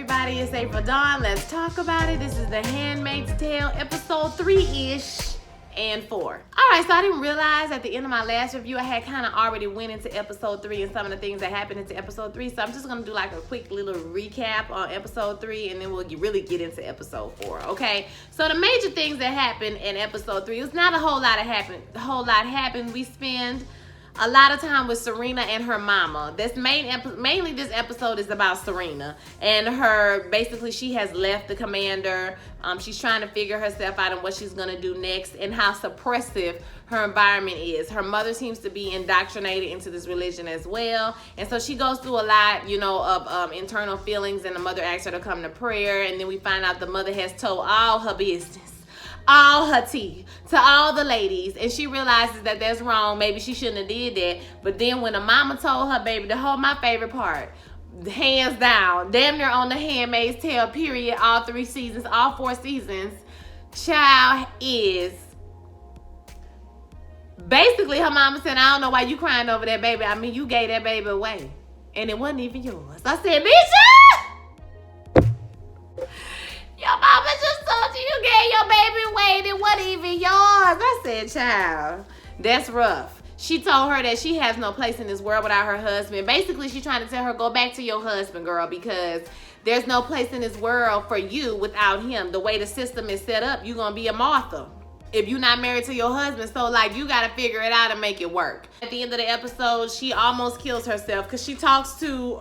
everybody? It's Ep3&4. Let's talk about it. This is the Handmaid's Tale, episode 3-ish and 4. Alright, so I didn't realize at the end of my last review I had kind of already went into episode 3 and some of the things that happened into episode 3. So I'm just going to do like a quick little recap on episode 3 and then we'll really get into episode 4, okay? So the major things that happened in episode 3, it was not a whole lot happened. We spend a lot of time with Serena and her mama. This mainly this episode is about Serena and her. Basically, she has left the commander. She's trying to figure herself out and what she's gonna do next, and how suppressive her environment is. Her mother seems to be indoctrinated into this religion as well, and so she goes through a lot, you know, of internal feelings. And the mother asks her to come to prayer, and then we find out the mother has told all her business, all her tea to all the ladies, and she realizes that that's wrong. Maybe she shouldn't have did that. But then when the mama told her baby, my favorite part, hands down, damn near on the Handmaid's Tale period, all 4 seasons, child, is basically her mama said, I don't know why you crying over that baby. I mean, you gave that baby away and it wasn't even yours. I said, bitch, your mama just told you gave your baby away and it wasn't even yours. I said, child, that's rough. She told her that she has no place in this world without her husband. Basically, she's trying to tell her, go back to your husband, girl, because there's no place in this world for you without him. The way the system is set up, you're going to be a Martha if you're not married to your husband. So, like, you got to figure it out and make it work. At the end of the episode, she almost kills herself because she talks to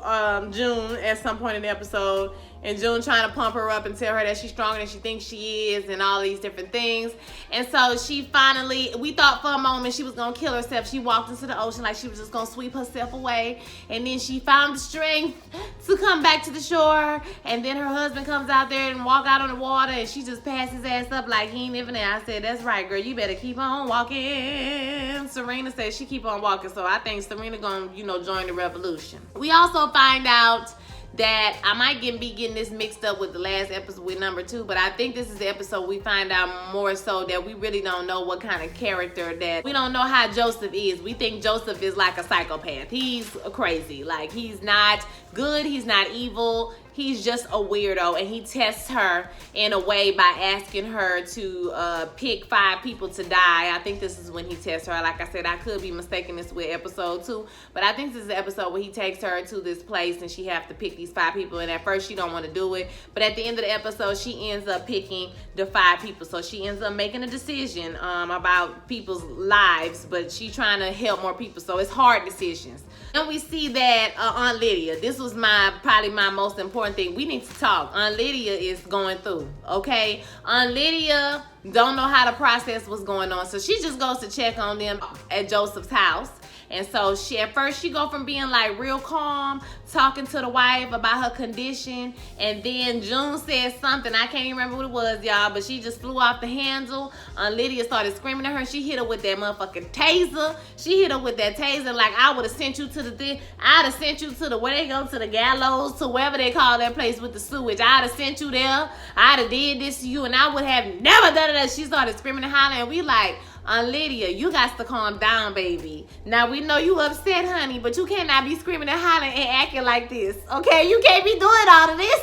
June at some point in the episode. And June trying to pump her up and tell her that she's stronger than she thinks she is and all these different things. And so she finally, we thought for a moment she was going to kill herself. She walked into the ocean like she was just going to sweep herself away. And then she found the strength to come back to the shore. And then her husband comes out there and walk out on the water. And she just passed his ass up like he ain't even there. I said, that's right, girl. You better keep on walking. Serena said she keep on walking. So I think Serena going to, you know, join the revolution. We also find out that I might be getting this mixed up with the last episode with number 2, but I think this is the episode we find out more so that we really don't know what kind of character that, we don't know how Joseph is. We think Joseph is like a psychopath. He's crazy. Like, he's not good, he's not evil, he's just a weirdo, and he tests her in a way by asking her to pick 5 people to die. I think this is when he tests her. Like I said, I could be mistaking this with episode 2, but I think this is the episode where he takes her to this place and she have to pick these 5 people, and at first she don't want to do it, but at the end of the episode she ends up picking the 5 people. So she ends up making a decision about people's lives, but she's trying to help more people, so it's hard decisions. And we see that Aunt Lydia, this was probably my most important thing. We need to talk. Aunt Lydia is going through, okay? Aunt Lydia don't know how to process what's going on, so she just goes to check on them at Joseph's house. And so at first she go from being like real calm, talking to the wife about her condition, and then June said something, I can't even remember what it was, y'all, but she just flew off the handle. Lydia started screaming at her. She hit her with that motherfucking taser. She hit her with that taser like, I would have sent you to the thing. I'd have sent you to the, where they go, to the gallows, to wherever they call that place with the sewage. I'd have sent you there. I'd have did this to you, and I would have never done it. She started screaming and hollering, and we like, Lydia, you got to calm down, baby. Now, we know you upset, honey, but you cannot be screaming and hollering and acting like this, okay? You can't be doing all of this,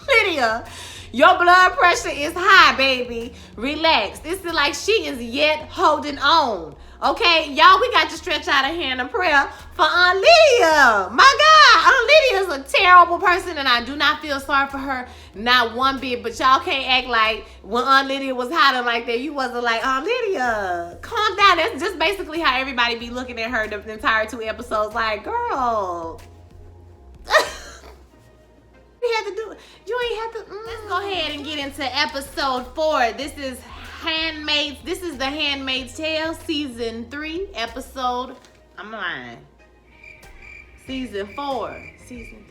Lydia. Your blood pressure is high, baby. Relax. This is like she is yet holding on. Okay, y'all, we got to stretch out a hand of prayer for Aunt Lydia. My God, Aunt Lydia is a terrible person, and I do not feel sorry for her, not one bit. But y'all can't act like when Aunt Lydia was hiding like that, you wasn't like, Aunt Lydia, calm down. That's just basically how everybody be looking at her the entire 2 episodes. Like, girl, you had to do it. You ain't have to. Let's go ahead and get into episode 4. This is Handmaids. This is the Handmaid's Tale, season 3, episode, I'm lying, season 4, season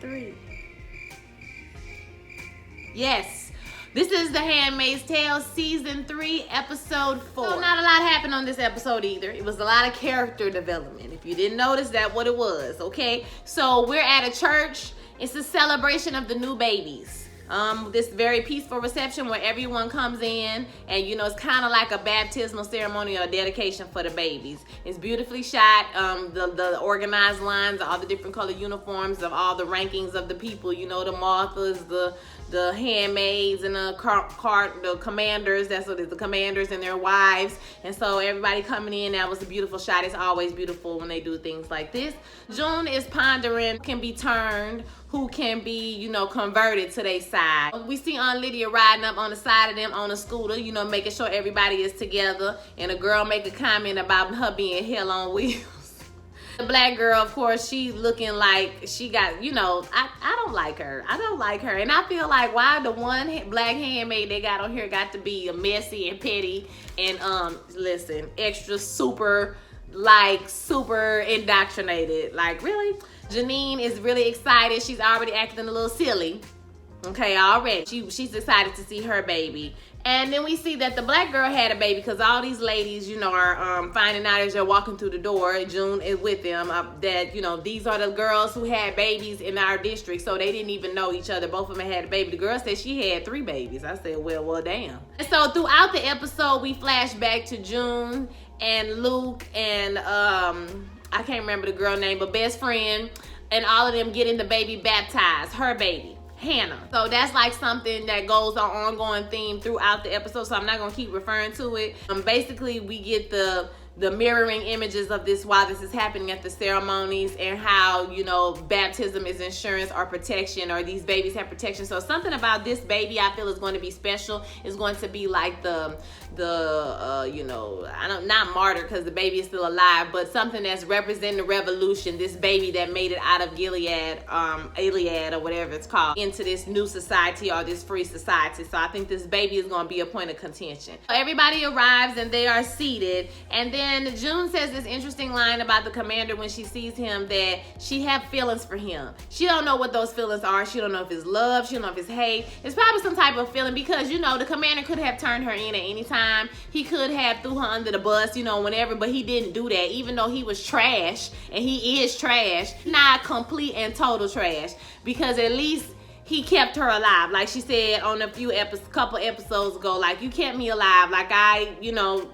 3. Yes, this is the Handmaid's Tale, season 3, episode 4. So not a lot happened on this episode either. It was a lot of character development. If you didn't notice, that's what it was, okay? So we're at a church. It's a celebration of the new babies. this very peaceful reception where everyone comes in, and you know, it's kind of like a baptismal ceremony or dedication for the babies. It's beautifully shot. The organized lines, all the different color uniforms of all the rankings of the people, you know, the Marthas, the handmaids, and the commanders. That's what it is, the commanders and their wives. And so everybody coming in, that was a beautiful shot. It's always beautiful when they do things like this. June is pondering who can be turned, who can be, you know, converted to their side. We see Aunt Lydia riding up on the side of them on a scooter, you know, making sure everybody is together. And a girl make a comment about her being hell on wheels. The black girl, of course, she looking like she got, you know, I don't like her. I don't like her. And I feel like, why the one black handmaid they got on here got to be messy and petty and, listen, extra super indoctrinated. Like, really? Janine is really excited. She's already acting a little silly. Okay, already. She's excited to see her baby. And then we see that the black girl had a baby, because all these ladies, you know, are finding out as they're walking through the door. June is with them, that, you know, these are the girls who had babies in our district, so they didn't even know each other. Both of them had a baby. The girl said she had 3 babies. I said, well, damn. And so throughout the episode, we flash back to June and Luke and, I can't remember the girl name, but best friend, and all of them getting the baby baptized, her baby. Hannah. So that's like something that goes on ongoing theme throughout the episode, so I'm not gonna keep referring to it. Basically, we get the mirroring images of this while this is happening at the ceremonies, and how, you know, baptism is insurance or protection, or these babies have protection. So something about this baby I feel is going to be special. Is going to be like the you know, not martyr, because the baby is still alive, but something that's representing the revolution, this baby that made it out of Gilead, or whatever it's called, into this new society, or this free society. So I think this baby is going to be a point of contention. So everybody arrives and they are seated, and then June says this interesting line about the commander when she sees him, that she have feelings for him. She don't know what those feelings are. She don't know if it's love, she don't know if it's hate. It's probably some type of feeling, because, you know, the commander could have turned her in at any time. He could have threw her under the bus, you know, whenever, but he didn't do that. Even though he was trash, and he is trash, not complete and total trash, because at least he kept her alive. Like she said on a couple episodes ago, like, you kept me alive. Like, you know,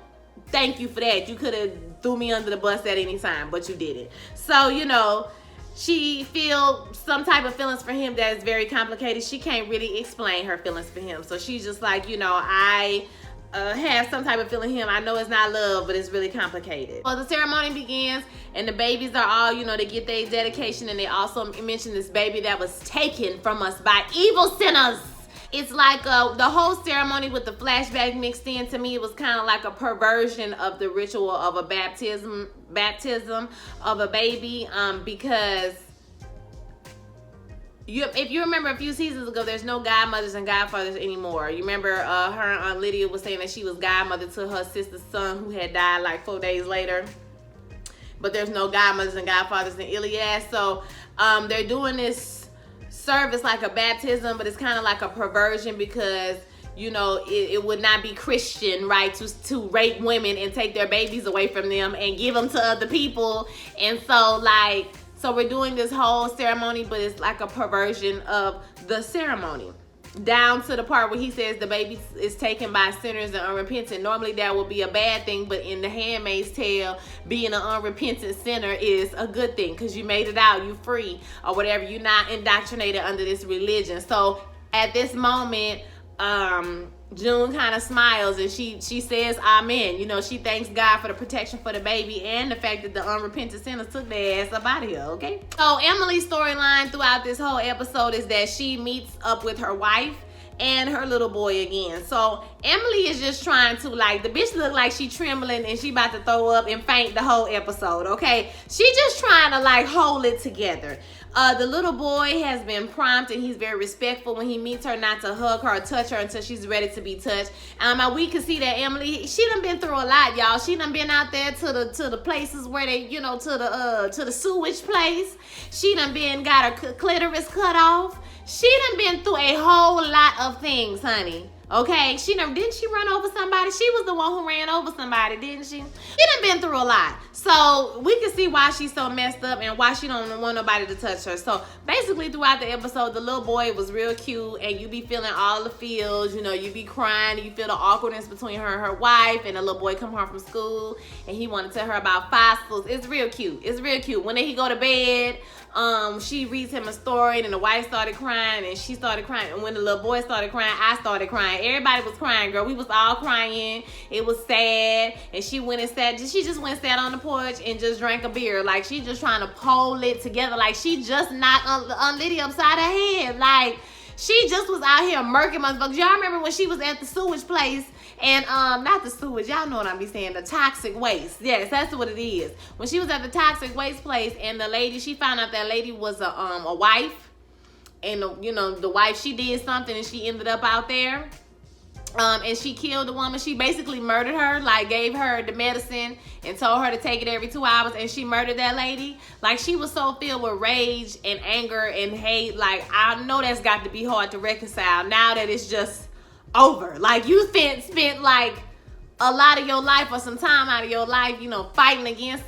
thank you for that. You could have threw me under the bus at any time, but you didn't. So, you know, she feels some type of feelings for him that is very complicated. She can't really explain her feelings for him. So she's just like, you know, I have some type of feeling him. I know it's not love, but it's really complicated. Well, the ceremony begins, and the babies are all, you know, they get their dedication, and they also mention this baby that was taken from us by evil sinners. It's like the whole ceremony with the flashback mixed in. To me, it was kind of like a perversion of the ritual of a baptism of a baby, because if you remember a few seasons ago, there's no godmothers and godfathers anymore. You remember her and Aunt Lydia was saying that she was godmother to her sister's son who had died like 4 days later. But there's no godmothers and godfathers in Iliad. So they're doing this service like a baptism, but it's kind of like a perversion, because, you know, it would not be Christian, right, to rape women and take their babies away from them and give them to other people. And so, like, so we're doing this whole ceremony, but it's like a perversion of the ceremony. Down to the part where he says the baby is taken by sinners and unrepentant. Normally that would be a bad thing, but in the Handmaid's Tale, being an unrepentant sinner is a good thing, because you made it out, you free, or whatever. You're not indoctrinated under this religion. So at this moment, June kind of smiles, and she says amen. You know, she thanks God for the protection for the baby, and the fact that the unrepentant sinners took their ass up out of here, okay? So Emily's storyline throughout this whole episode is that she meets up with her wife and her little boy again. So Emily is just trying to, like, the bitch look like she trembling and she about to throw up and faint the whole episode, okay? She just trying to, like, hold it together. The little boy has been prompted. He's very respectful when he meets her, not to hug her or touch her until she's ready to be touched. We can see that Emily, she done been through a lot, y'all. She done been out there to the places where they, you know, to the sewage place. She done got her clitoris cut off. She done been through a whole lot of things, honey. Okay, didn't she run over somebody? She was the one who ran over somebody, didn't she? She done been through a lot. So we can see why she's so messed up and why she don't want nobody to touch her. So basically throughout the episode, the little boy was real cute and you be feeling all the feels, you know, you be crying, you feel the awkwardness between her and her wife, and the little boy come home from school and he want to tell her about fossils. It's real cute. It's real cute. When he go to bed, she reads him a story and the wife started crying and she started crying, and when the little boy started crying, I started crying. Everybody was crying, girl. We was all crying. It was sad, and she went and sat. She just went and sat on the porch and just drank a beer. Like she just trying to pull it together. Like she just knocked Lydia upside her head. Like she just was out here murking motherfuckers. Y'all remember when she was at the sewage place? And not the sewage, y'all know what I'm saying, the toxic waste. Yes, that's what it is. When she was at the toxic waste place, and the lady, she found out that lady was a wife, and you know, the wife, she did something and she ended up out there. And she killed the woman. She basically murdered her, like gave her the medicine and told her to take it every 2 hours, and she murdered that lady. Like she was so filled with rage and anger and hate. Like I know that's got to be hard to reconcile now that it's just over. Like you spent like a lot of your life or some time out of your life, you know, fighting against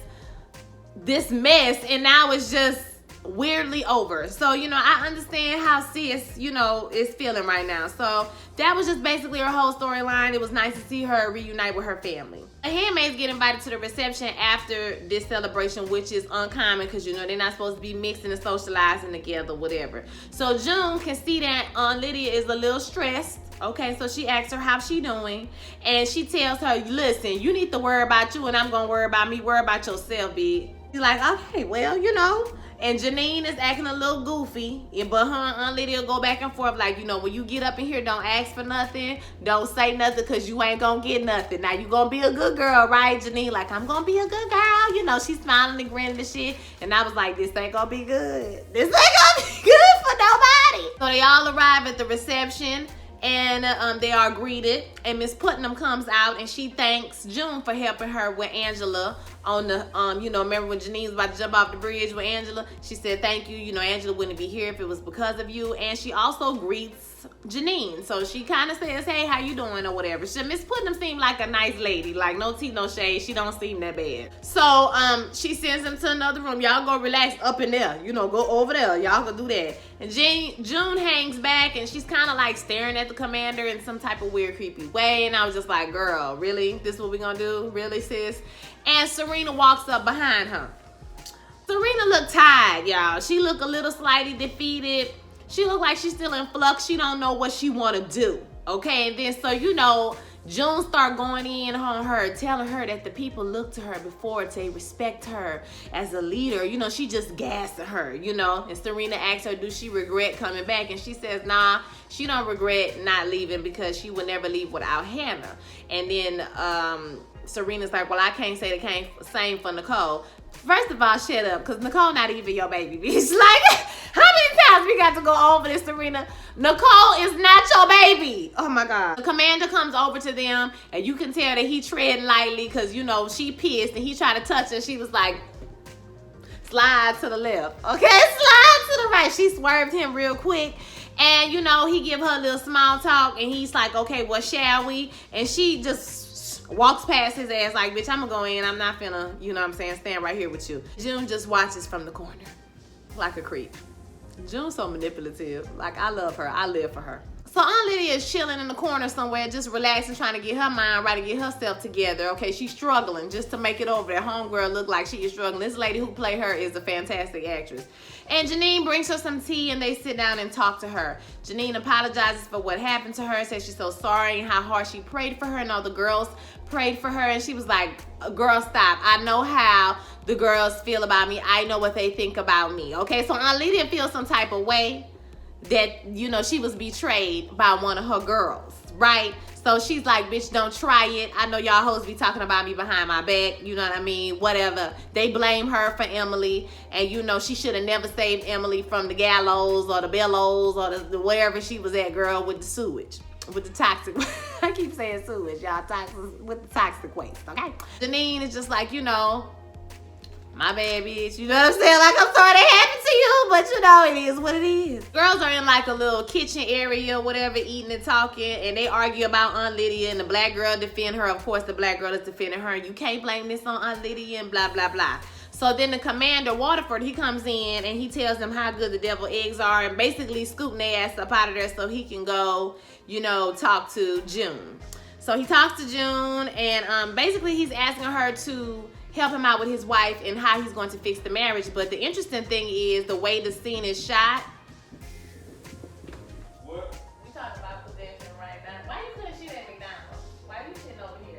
this mess, and now it's just weirdly over. So, you know, I understand how sis, you know, is feeling right now. So that was just basically her whole storyline. It was nice to see her reunite with her family. The handmaids get invited to the reception after this celebration, which is uncommon because, you know, they're not supposed to be mixing and socializing together, whatever. So June can see that Lydia is a little stressed. Okay, so she asks her how she doing, and she tells her, listen, you need to worry about you and I'm gonna worry about me. Worry about yourself, big. She's like, okay, well, you know. And Janine is acting a little goofy, but her and Aunt Lydia go back and forth like, you know, when you get up in here, don't ask for nothing, don't say nothing, because you ain't gonna get nothing. Now you gonna be a good girl, right, Janine? Like, I'm gonna be a good girl. You know, she's smiling and grinning and shit. And I was like, this ain't gonna be good. This ain't gonna be good for nobody. So they all arrive at the reception, and they are greeted, and Miss Putnam comes out and she thanks June for helping her with Angela on the you know, remember when Janine was about to jump off the bridge with Angela? She said thank you, you know, Angela wouldn't be here if it was because of you. And she also greets Janine, so she kind of says, hey, how you doing, or whatever. So Miss Putnam seemed like a nice lady, like no tea, no shade. She don't seem that bad. So she sends them to another room. Y'all go relax up in there, you know, go over there, y'all go do that. And June hangs back and she's kind of like staring at the commander in some type of weird creepy way, and I was just like, girl, really, this is what we gonna do, really, sis? And Serena walks up behind her. Serena looked tired, y'all. She looked a little slightly defeated. She looked like she's still in flux. She don't know what she want to do. Okay, and then so, you know, June start going in on her, telling her that the people look to her before they respect her as a leader. You know, she just gassing her, you know. And Serena asks her, do she regret coming back? And she says, nah, she don't regret not leaving because she would never leave without Hannah. And then Serena's like, well, I can't say the same for Nicole. First of all, shut up, because Nicole not even your baby, bitch. Like, how many times we got to go over this, Serena? Nicole is not your baby. Oh, my God. The commander comes over to them, and you can tell that he tread lightly because, you know, she pissed, and he tried to touch her. She was like, slide to the left. Okay, slide to the right. She swerved him real quick. And, you know, he give her a little small talk, and he's like, okay, well, shall we? And she just walks past his ass like, bitch, I'm gonna go in. I'm not finna, you know what I'm saying, stand right here with you. June just watches from the corner like a creep. June's so manipulative. Like, I love her. I live for her. So Aunt Lydia is chilling in the corner somewhere, just relaxing, trying to get her mind right and get herself together. Okay, she's struggling just to make it over there. Homegirl look like she is struggling. This lady who played her is a fantastic actress. And Janine brings her some tea and they sit down and talk to her. Janine apologizes for what happened to her, says she's so sorry and how hard she prayed for her, and all the girls prayed for her. And she was like, girl, stop. I know how the girls feel about me. I know what they think about me. Okay, so Aunt Lydia feels some type of way that, you know, she was betrayed by one of her girls, right? So she's like, bitch, don't try it. I know y'all hoes be talking about me behind my back, you know what I mean? Whatever. They blame her for Emily, and you know, she should have never saved Emily from the gallows or the bellows or the wherever she was at, girl, with the sewage. With the toxic, I keep saying sewage, y'all, toxic, with the toxic waste, okay? Janine is just like, you know, My bad, bitch. You know what I'm saying? Like, I'm sorry that happened to you, but you know, it is what it is. Girls are in like a little kitchen area, whatever, eating and talking, and they argue about Aunt Lydia, and the black girl defend her. Of course, the black girl is defending her, and you can't blame this on Aunt Lydia, and blah, blah, blah. So then the commander, Waterford, he comes in, and he tells them how good the devil eggs are, and basically scooting their ass up out of there so he can go, you know, talk to June. So he talks to June, and basically he's asking her to help him out with his wife and how he's going to fix the marriage. But the interesting thing is the way the scene is shot. What? We talking about possession right now. Why you couldn't shoot at McDonald's? Why you sitting over here?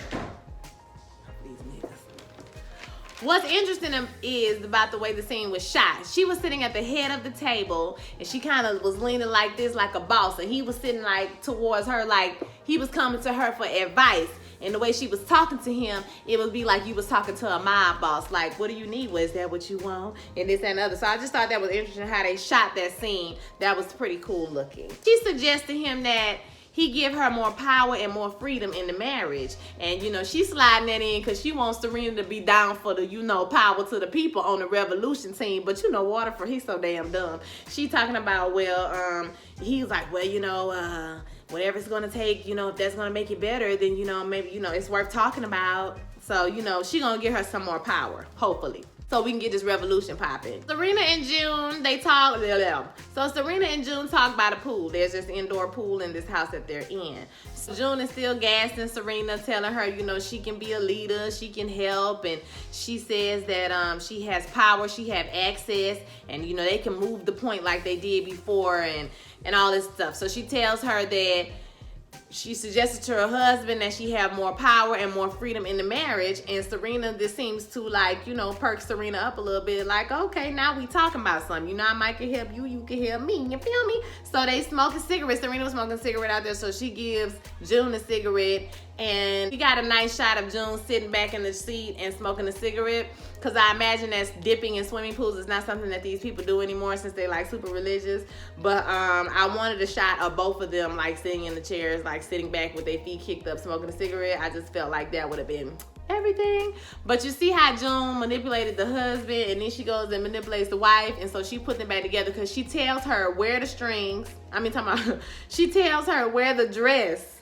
These niggas. What's interesting is about the way the scene was shot. She was sitting at the head of the table, and she kind of was leaning like this, like a boss, and he was sitting like towards her, like he was coming to her for advice. And the way she was talking to him, it would be like you was talking to a mob boss. Like, what do you need? Well, is that what you want? And this and other. So I just thought that was interesting how they shot that scene. That was pretty cool looking. She suggested him that he give her more power and more freedom in the marriage. And, you know, she's sliding that in because she wants Serena to be down for the, you know, power to the people on the revolution team. But, you know, Waterford, he's so damn dumb. She talking about, well, he's like, well, you know, whatever it's gonna take, you know, if that's gonna make it better, then, you know, maybe, you know, it's worth talking about. So, you know, she gonna give her some more power, hopefully, so we can get this revolution popping. Serena and June, they talk. So Serena and June talk by the pool. There's this indoor pool in this house that they're in. So June is still gassing Serena, telling her, you know, she can be a leader, she can help, and she says that she has power, she have access, and, you know, they can move the point like they did before, and all this stuff. So she tells her that she suggested to her husband that she have more power and more freedom in the marriage. And Serena, this seems to, like, you know, perk Serena up a little bit. Like, okay, now we talking about something. You know, I might can help you, you can help me. You feel me? So they smoking cigarettes. Serena was smoking a cigarette out there. So she gives June a cigarette. And we got a nice shot of June sitting back in the seat and smoking a cigarette. Because I imagine that dipping in swimming pools is not something that these people do anymore since they're like super religious. But I wanted a shot of both of them like sitting in the chairs, like sitting back with their feet kicked up, smoking a cigarette. I just felt like that would have been everything. But you see how June manipulated the husband, and then she goes and manipulates the wife, and so she put them back together because she tells her where the strings, she tells her where the dress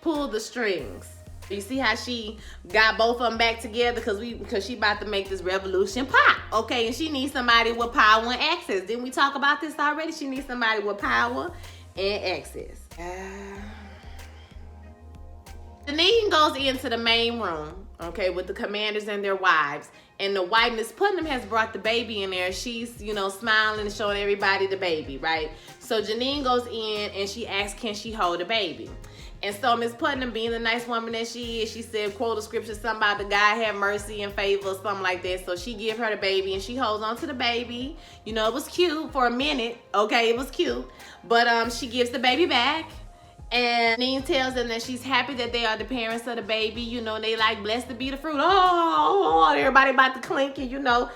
pulled the strings. You see how she got both of them back together because she about to make this revolution pop, okay? And she needs somebody with power and access. Didn't we talk about this already? She needs somebody with power and access. Janine goes into the main room, okay, with the commanders and their wives. And the wife, Miss Putnam, has brought the baby in there. She's, you know, smiling and showing everybody the baby, right? So Janine goes in and she asks, can she hold the baby? And so Miss Putnam, being the nice woman that she is, she said, quote a scripture, something about the God have mercy and favor, or something like that. So she give her the baby, and she holds on to the baby. You know, it was cute for a minute. Okay, it was cute. But she gives the baby back. And Janine tells them that she's happy that they are the parents of the baby. You know, they like, blessed to be the fruit. Oh, everybody about to clink and, you know,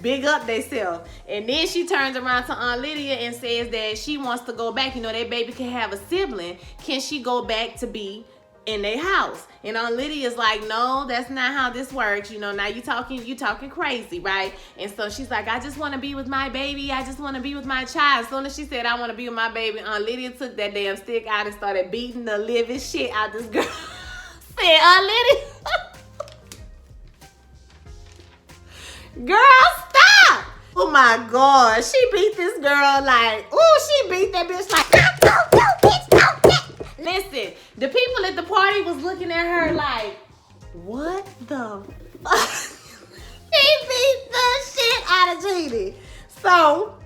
big up theyself. And then she turns around to Aunt Lydia and says that she wants to go back. You know, that baby can have a sibling. Can she go back to be in their house? And Aunt Lydia's like, no, that's not how this works. You know, now you talking crazy, right? And so she's like, I just want to be with my baby. I just want to be with my child. As soon as she said, I want to be with my baby, Aunt Lydia took that damn stick out and started beating the living shit out this girl. Said, Aunt Lydia, girl, stop. Oh my God, she beat this girl like, she beat that bitch like, bitch, listen, the people at the party was looking at her like, what the fuck? She beat the shit out of Jeannie. So,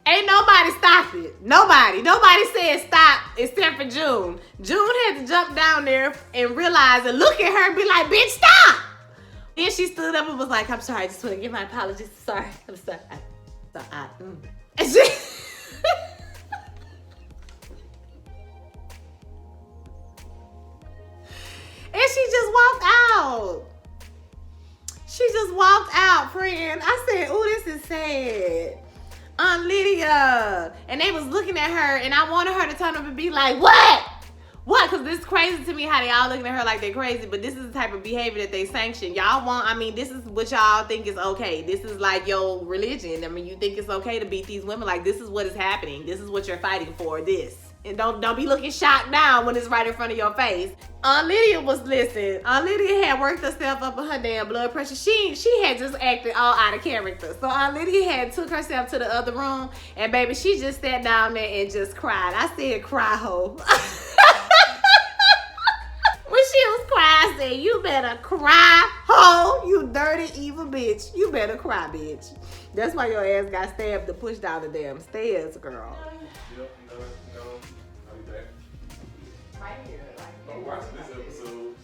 ain't nobody stop it. Nobody said stop except for June. June had to jump down there and realize and look at her and be like, bitch, stop. Then she stood up and was like, I'm sorry, I just want to give my apologies. Sorry, I'm sorry. And she, and she just walked out. She just walked out, friend. I said, this is sad. Aunt Lydia. And they was looking at her, and I wanted her to turn up and be like, what? What? Because this is crazy to me how they all looking at her like they're crazy, but this is the type of behavior that they sanction. Y'all want, I mean, this is what y'all think is okay. This is like your religion. I mean, you think it's okay to beat these women. Like, this is what is happening. This is what you're fighting for, this. And don't be looking shocked down when it's right in front of your face. Aunt Lydia Aunt Lydia had worked herself up with her damn blood pressure. She had just acted all out of character. So Aunt Lydia had took herself to the other room, and baby, she just sat down there and just cried. I said, cry, ho. When she was crying, I said, you better cry, ho, you dirty, evil bitch. You better cry, bitch. That's why your ass got stabbed to push down the damn stairs, girl. Yep, no. I'll be back. Right here. I'm watching this episode.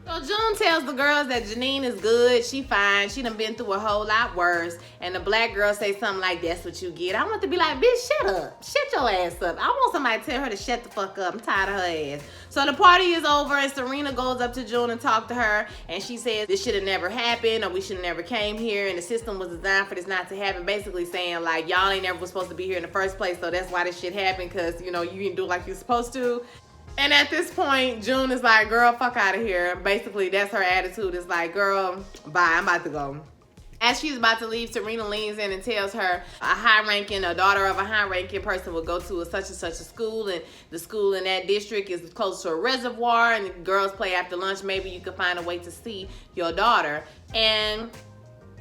So June tells the girls that Janine is good, she fine, she done been through a whole lot worse, and the black girl say something like, that's what you get. I want to be like, bitch, shut up. Shut your ass up. I want somebody to tell her to shut the fuck up. I'm tired of her ass. So the party is over, and Serena goes up to June and talk to her, and she says this should have never happened, or we should have never came here, and the system was designed for this not to happen, basically saying like, y'all ain't never was supposed to be here in the first place, so that's why this shit happened, because, you know, you didn't do it like you're supposed to. And at this point, June is like, girl, fuck out of here. Basically, that's her attitude. It's like, girl, bye, I'm about to go. As she's about to leave, Serena leans in and tells her a daughter of a high-ranking person will go to a such and such a school, and the school in that district is close to a reservoir, and the girls play after lunch. Maybe you could find a way to see your daughter. And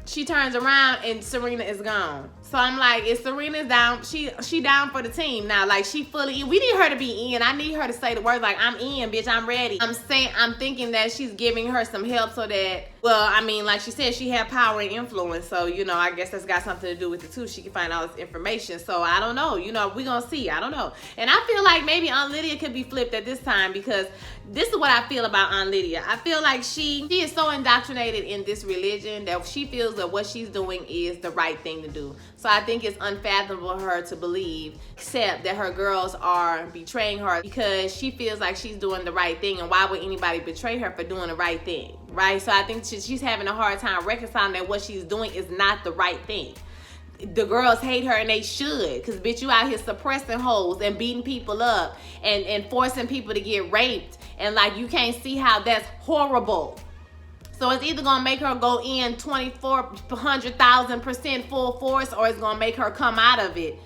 she turns around and Serena is gone. So I'm like, is Serena down? She down for the team now. Like, she fully in. We need her to be in. I need her to say the words like, I'm in, bitch, I'm ready. I'm thinking that she's giving her some help so that, well, I mean, like she said, she had power and influence. So, you know, I guess that's got something to do with it too. She can find all this information. So I don't know. You know, we're going to see. I don't know. And I feel like maybe Aunt Lydia could be flipped at this time, because this is what I feel about Aunt Lydia. I feel like she is so indoctrinated in this religion that she feels that what she's doing is the right thing to do. So I think it's unfathomable for her to believe, except that her girls are betraying her because she feels like she's doing the right thing. And why would anybody betray her for doing the right thing, right? So I think she's having a hard time reconciling that what she's doing is not the right thing. The girls hate her, and they should, because bitch, you out here suppressing hoes and beating people up and forcing people to get raped. And like, you can't see how that's horrible. So it's either gonna make her go in 2,400,000% full force, or it's gonna make her come out of it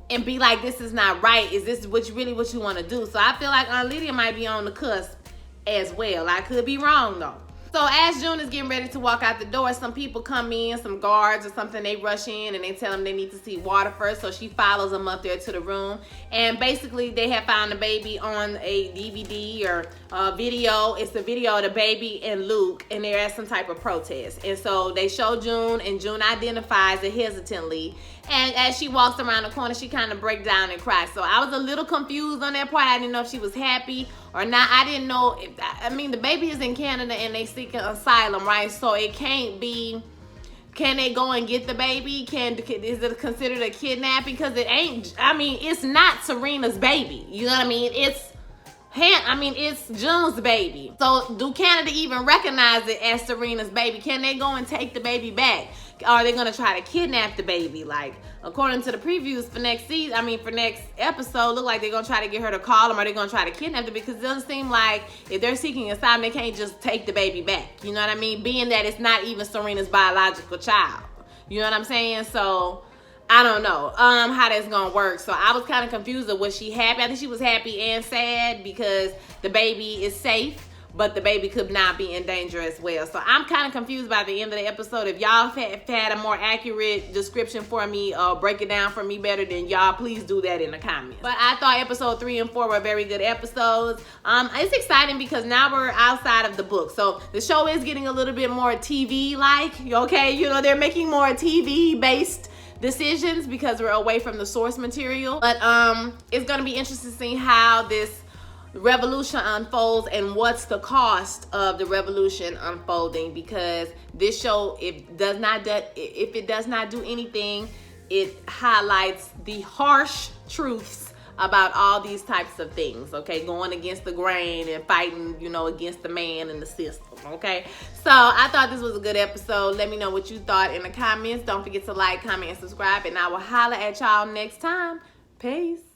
and be like, this is not right. Is this really what you wanna do? So I feel like Aunt Lydia might be on the cusp as well. I could be wrong though. So as June is getting ready to walk out the door, some people come in, some guards or something, they rush in and they tell them they need to see water first. So she follows them up there to the room. And basically they have found the baby on a DVD or a video. It's the video of the baby and Luke, and they're at some type of protest. And so they show June, and June identifies it hesitantly. And as she walks around the corner, she kind of breaks down and cries. So I was a little confused on that part. I didn't know if she was happy or not. I didn't know if, I mean, the baby is in Canada and they seeking asylum, right? So it can't be, can they go and get the baby? Is it considered a kidnapping? Because it ain't, I mean, it's not Serena's baby. You know what I mean? It's June's baby. So do Canada even recognize it as Serena's baby? Can they go and take the baby back? Are they gonna try to kidnap the baby? Like, according to the previews for next episode, look like they're gonna try to get her to call them, or they're gonna try to kidnap them, because it doesn't seem like if they're seeking asylum, they can't just take the baby back. You know what I mean? Being that it's not even Serena's biological child. You know what I'm saying? So I don't know how that's gonna work. So I was kind of confused of, was she happy? I think she was happy and sad because the baby is safe, but the baby could not be in danger as well. So I'm kind of confused by the end of the episode. If y'all had a more accurate description for me, or break it down for me better, then y'all please do that in the comments. But I thought episode 3 and 4 were very good episodes. It's exciting because now we're outside of the book. So the show is getting a little bit more TV-like, okay? You know, they're making more TV-based decisions because we're away from the source material. But it's gonna be interesting to see how this revolution unfolds and what's the cost of the revolution unfolding, because this show, if it does not do anything, it highlights the harsh truths about all these types of things, okay? Going against the grain and fighting, you know, against the man and the system, okay? So I thought this was a good episode. Let me know what you thought in the comments. Don't forget to like, comment, and subscribe, and I will holler at y'all next time. Peace.